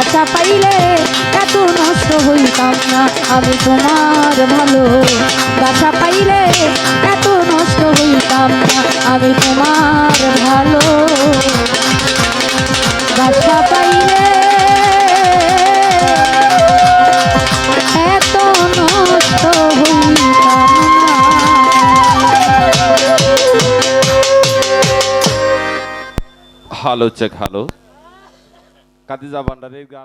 বাসা পাইলে এত নষ্ট হইতাম না আমি তোমার ভালো বাসা পাইলে এত নষ্ট হইতাম না আমি তোমার ভালো বাসা পাইলে এত নষ্ট হইতাম না। Hello check hello. কাদিজা ভান্ডারের গান।